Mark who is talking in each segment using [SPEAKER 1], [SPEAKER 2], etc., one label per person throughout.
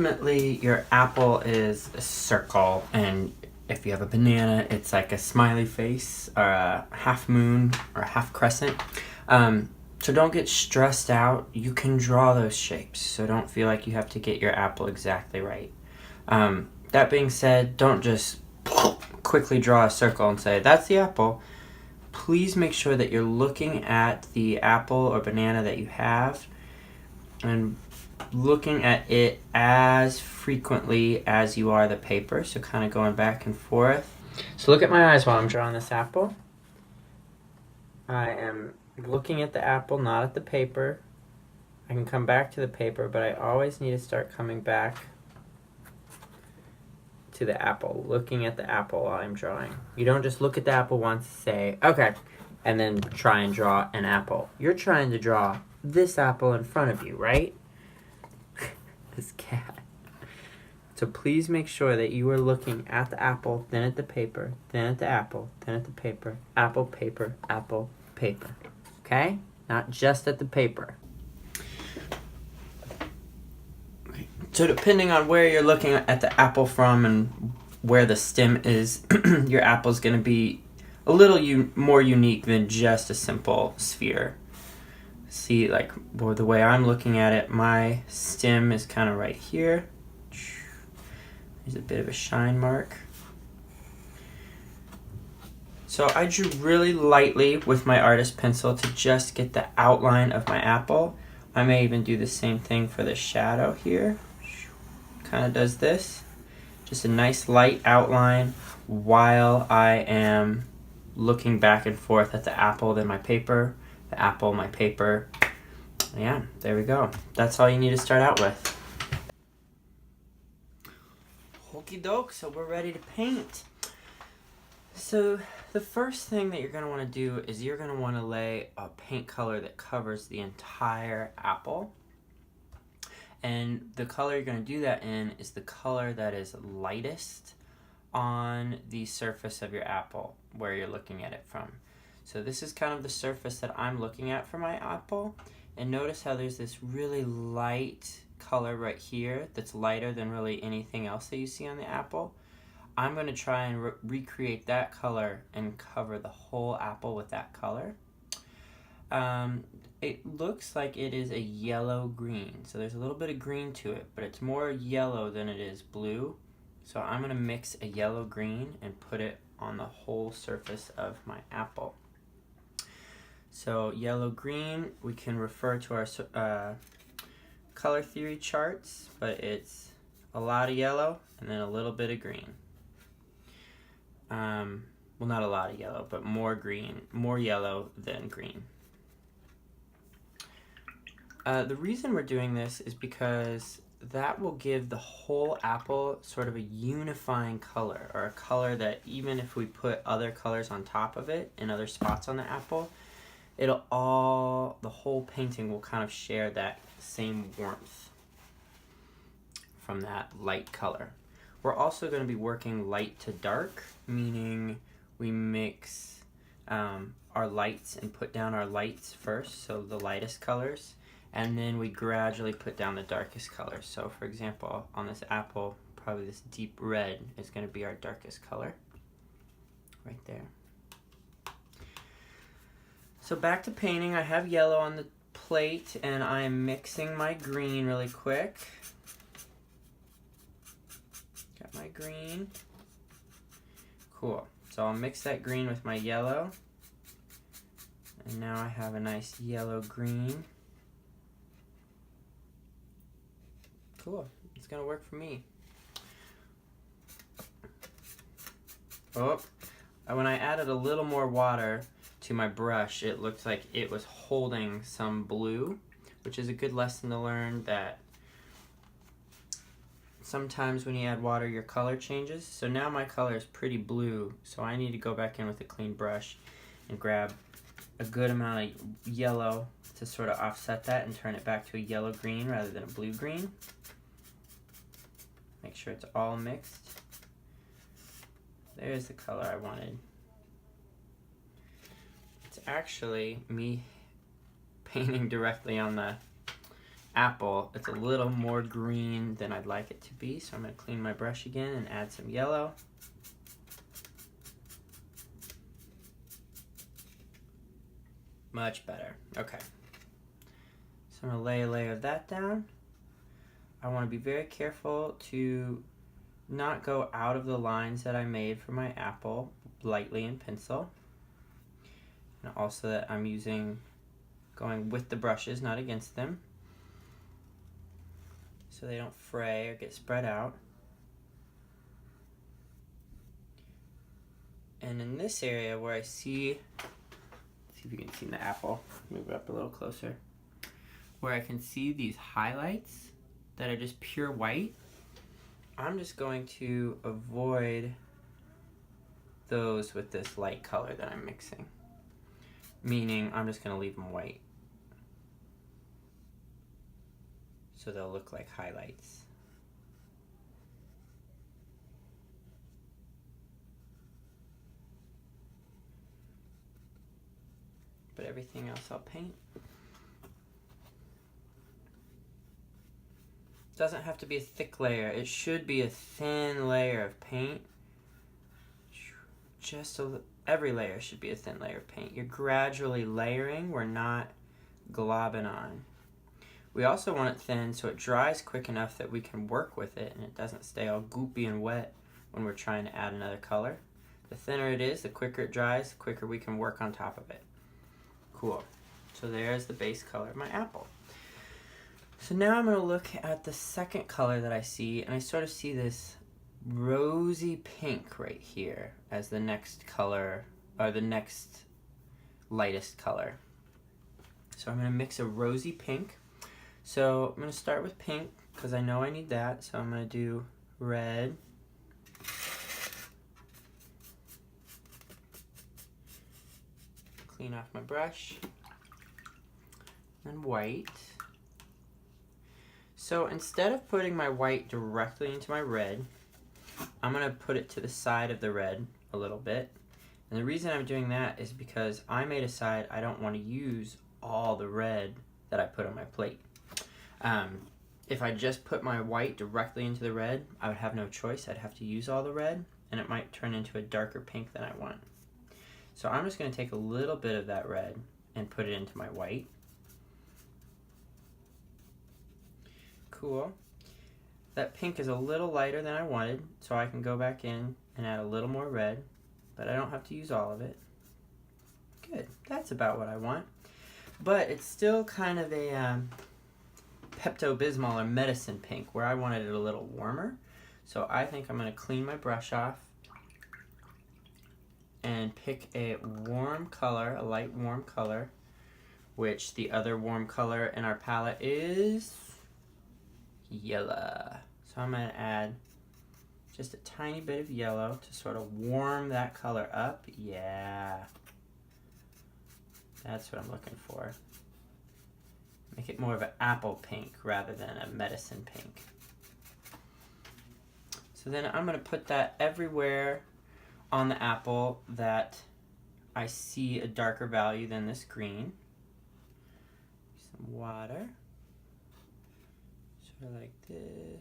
[SPEAKER 1] ultimately your apple is a circle, and if you have a banana, it's like a smiley face or a half moon or a half crescent. So don't get stressed out. You can draw those shapes, so don't feel like you have to get your apple exactly right. That being said, don't just quickly draw a circle and say, that's the apple. Please make sure that you're looking at the apple or banana that you have and looking at it as frequently as you are the paper, so kind of going back and forth. So look at my eyes while I'm drawing this apple. I am looking at the apple, not at the paper. I can come back to the paper, but I always need to start coming back to the apple, looking at the apple while I'm drawing. You don't just look at the apple once, say, okay, and then try and draw an apple. You're trying to draw this apple in front of you, right? This cat. So please make sure that you are looking at the apple, then at the paper, then at the apple, then at the paper, apple, paper, apple, paper. Okay? Not just at the paper. So depending on where you're looking at the apple from and where the stem is, your apple's going to be a little more unique than just a simple sphere. See, like, well, the way I'm looking at it, my stem is kind of right here. There's a bit of a shine mark. So I drew really lightly with my artist pencil to just get the outline of my apple. I may even do the same thing for the shadow here. Kind of does this. Just a nice light outline while I am looking back and forth at the apple, then my paper, the apple, my paper. Yeah, there we go. That's all you need to start out with. Okie doke, so we're ready to paint. So the first thing that you're going to want to do is you're going to want to lay a paint color that covers the entire apple. And the color you're going to do that in is the color that is lightest on the surface of your apple where you're looking at it from. So this is kind of the surface that I'm looking at for my apple. And notice how there's this really light color right here that's lighter than really anything else that you see on the apple. I'm going to try and recreate that color and cover the whole apple with that color. It looks like it is a yellow-green, so there's a little bit of green to it, but it's more yellow than it is blue. So I'm going to mix a yellow-green and put it on the whole surface of my apple. So yellow-green, we can refer to our color theory charts, but it's a lot of yellow and then a little bit of green. Well, not a lot of yellow, but more green, more yellow than green. The reason we're doing this is because that will give the whole apple sort of a unifying color, or a color that even if we put other colors on top of it in other spots on the apple, the whole painting will kind of share that same warmth from that light color. We're also going to be working light to dark, meaning we mix our lights and put down our lights first, so the lightest colors, and then we gradually put down the darkest colors. So for example, on this apple, probably this deep red is going to be our darkest color, right there. So back to painting, I have yellow on the plate, and I am mixing my green really quick. Got my green. Cool. So I'll mix that green with my yellow. And now I have a nice yellow-green. Cool. It's going to work for me. Oh, when I added a little more water to my brush, it looked like it was holding some blue, which is a good lesson to learn that sometimes when you add water, your color changes. So now my color is pretty blue, so I need to go back in with a clean brush and grab a good amount of yellow to sort of offset that and turn it back to a yellow-green rather than a blue-green. Make sure it's all mixed. There's the color I wanted. It's actually me painting directly on the apple, it's a little more green than I'd like it to be. So I'm going to clean my brush again and add some yellow. Much better. Okay. So I'm going to lay a layer of that down. I want to be very careful to not go out of the lines that I made for my apple lightly in pencil. And also that I'm going with the brushes, not against them, so they don't fray or get spread out. And in this area where I see if you can see the apple, move it up a little closer, where I can see these highlights that are just pure white, I'm just going to avoid those with this light color that I'm mixing. Meaning I'm just going to leave them white, so they'll look like highlights. But everything else I'll paint. Doesn't have to be a thick layer. It should be a thin layer of paint. Every layer should be a thin layer of paint. You're gradually layering. We're not globbing on. We also want it thin so it dries quick enough that we can work with it and it doesn't stay all goopy and wet when we're trying to add another color. The thinner it is, the quicker it dries, the quicker we can work on top of it. Cool. So there's the base color of my apple. So now I'm going to look at the second color that I see, and I sort of see this rosy pink right here as the next color, or the next lightest color. So I'm going to mix a rosy pink. So I'm going to start with pink because I know I need that. So I'm going to do red, clean off my brush, and white. So instead of putting my white directly into my red, I'm going to put it to the side of the red a little bit. And the reason I'm doing that is because I may decide I don't want to use all the red that I put on my plate. If I just put my white directly into the red, I would have no choice. I'd have to use all the red, and it might turn into a darker pink than I want. So I'm just going to take a little bit of that red and put it into my white. Cool. That pink is a little lighter than I wanted, so I can go back in and add a little more red, but I don't have to use all of it. Good. That's about what I want. But it's still kind of a Pepto-Bismol or medicine pink, where I wanted it a little warmer. So I think I'm going to clean my brush off and pick a warm color, a light warm color, which the other warm color in our palette is yellow. So I'm going to add just a tiny bit of yellow to sort of warm that color up. Yeah. That's what I'm looking for. Make it more of an apple pink rather than a medicine pink. So then I'm going to put that everywhere on the apple that I see a darker value than this green. Some water. Sort of like this.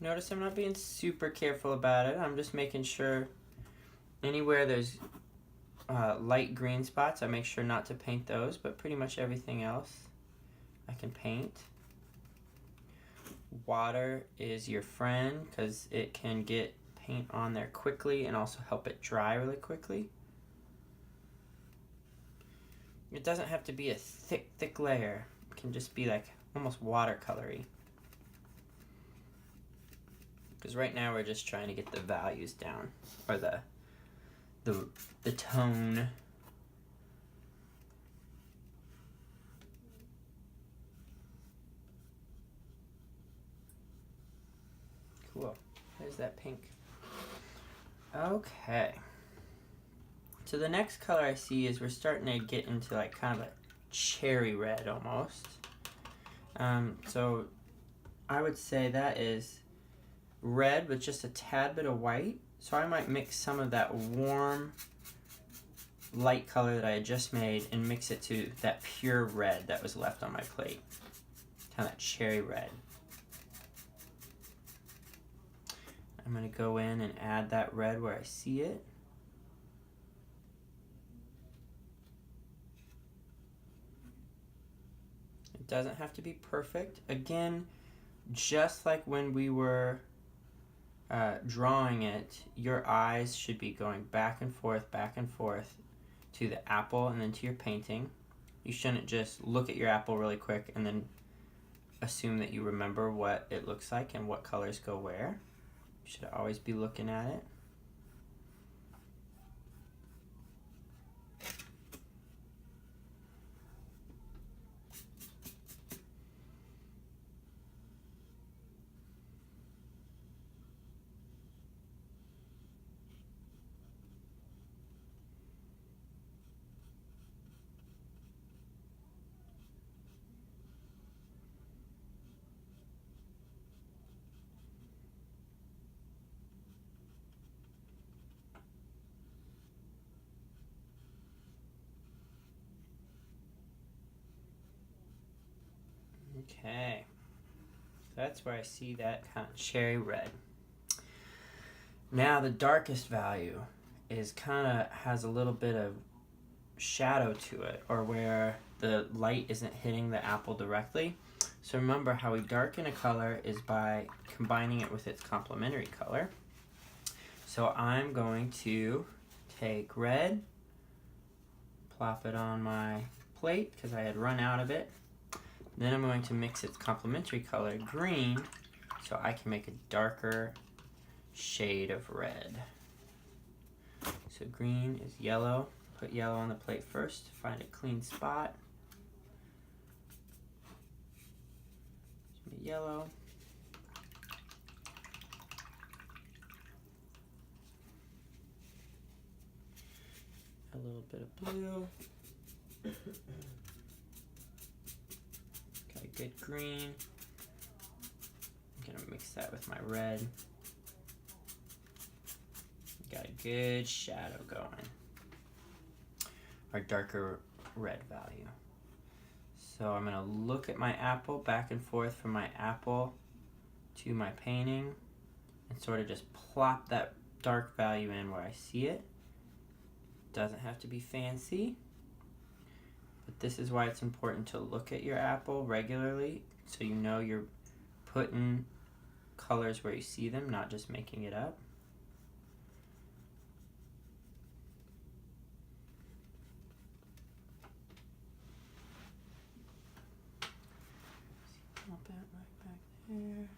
[SPEAKER 1] Notice I'm not being super careful about it. I'm just making sure anywhere there's light green spots, I make sure not to paint those, but pretty much everything else I can paint. Water is your friend because it can get paint on there quickly and also help it dry really quickly. It doesn't have to be a thick layer. It can just be like almost watercolory. Because right now we're just trying to get the values down, or the tone. Cool. There's that pink. Okay. So the next color I see is we're starting to get into like kind of a cherry red almost. So I would say that is red with just a tad bit of white. So I might mix some of that warm light color that I had just made and mix it to that pure red that was left on my plate. Kind of that cherry red. I'm going to go in and add that red where I see it. It doesn't have to be perfect. Again, just like when we were drawing it, your eyes should be going back and forth to the apple and then to your painting. You shouldn't just look at your apple really quick and then assume that you remember what it looks like and what colors go where. You should always be looking at it. Okay, so that's where I see that kind of cherry red. Now the darkest value is kind of has a little bit of shadow to it, or where the light isn't hitting the apple directly. So remember, how we darken a color is by combining it with its complementary color. So I'm going to take red, plop it on my plate because I had run out of it. Then I'm going to mix its complementary color, green, so I can make a darker shade of red. So green is yellow. Put yellow on the plate first, find a clean spot. Yellow. A little bit of blue. Got a good green. I'm gonna mix that with my red. Got a good shadow going. Our darker red value. So I'm gonna look at my apple back and forth from my apple to my painting and sort of just plop that dark value in where I see it. Doesn't have to be fancy, but this is why it's important to look at your apple regularly so you know you're putting colors where you see them, not just making it up. Pop it right back there.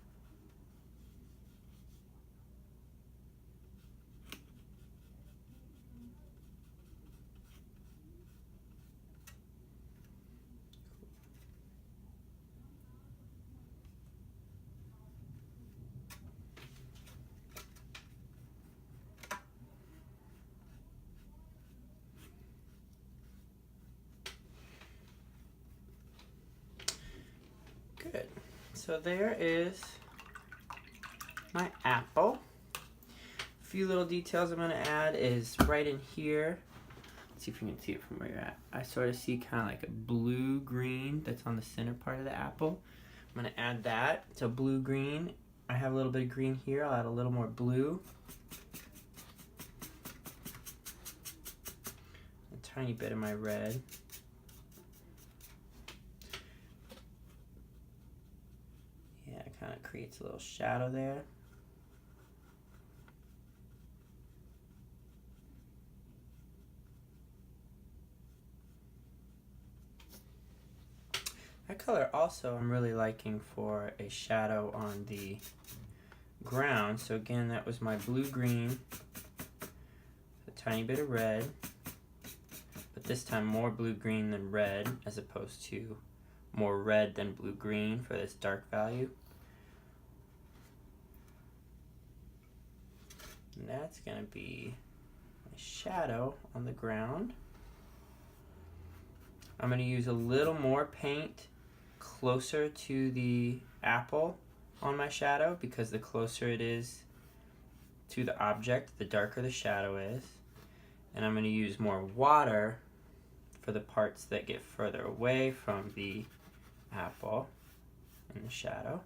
[SPEAKER 1] Good. So there is my apple. A few little details I'm going to add is right in here. Let's see if you can see it from where you're at. I sort of see kind of like a blue-green that's on the center part of the apple. I'm going to add that. So blue-green. I have a little bit of green here. I'll add a little more blue. A tiny bit of my red. Yeah, it kind of creates a little shadow there. That color also I'm really liking for a shadow on the ground. So again, that was my blue-green, a tiny bit of red, but this time more blue-green than red as opposed to more red than blue-green for this dark value. And that's going to be my shadow on the ground. I'm going to use a little more paint closer to the apple on my shadow because the closer it is to the object, the darker the shadow is. And I'm going to use more water for the parts that get further away from the apple in the shadow.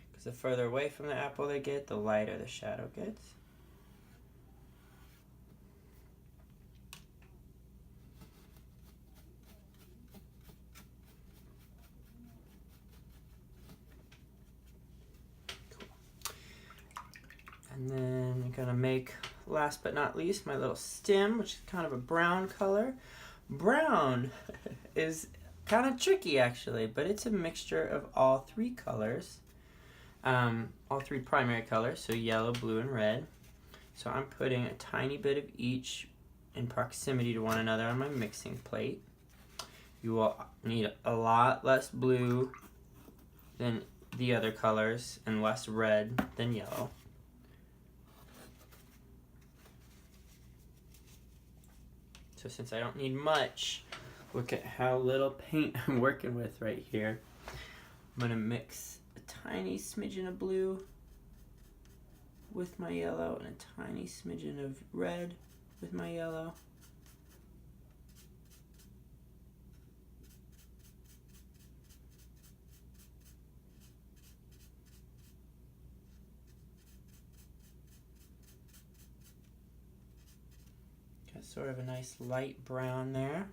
[SPEAKER 1] Because the further away from the apple they get, the lighter the shadow gets. And then I'm gonna make, last but not least, my little stem, which is kind of a brown color. Brown is kind of tricky actually, but it's a mixture of all three colors, all three primary colors, so yellow, blue, and red. So I'm putting a tiny bit of each in proximity to one another on my mixing plate. You will need a lot less blue than the other colors and less red than yellow. So since I don't need much, look at how little paint I'm working with right here. I'm gonna mix a tiny smidgen of blue with my yellow and a tiny smidgen of red with my yellow. Got sort of a nice light brown there.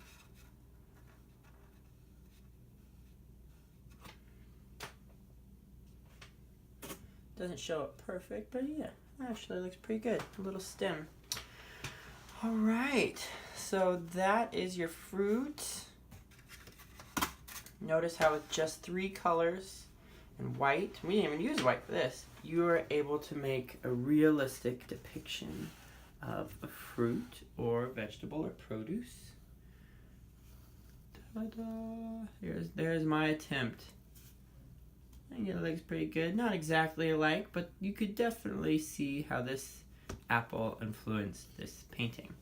[SPEAKER 1] Doesn't show up perfect, but yeah, actually looks pretty good. A little stem. All right, so that is your fruit. Notice how with just three colors and white, we didn't even use white for this, you are able to make a realistic depiction of a fruit or vegetable or produce. Ta-da! There's my attempt. I think it looks pretty good. Not exactly alike, but you could definitely see how this apple influenced this painting.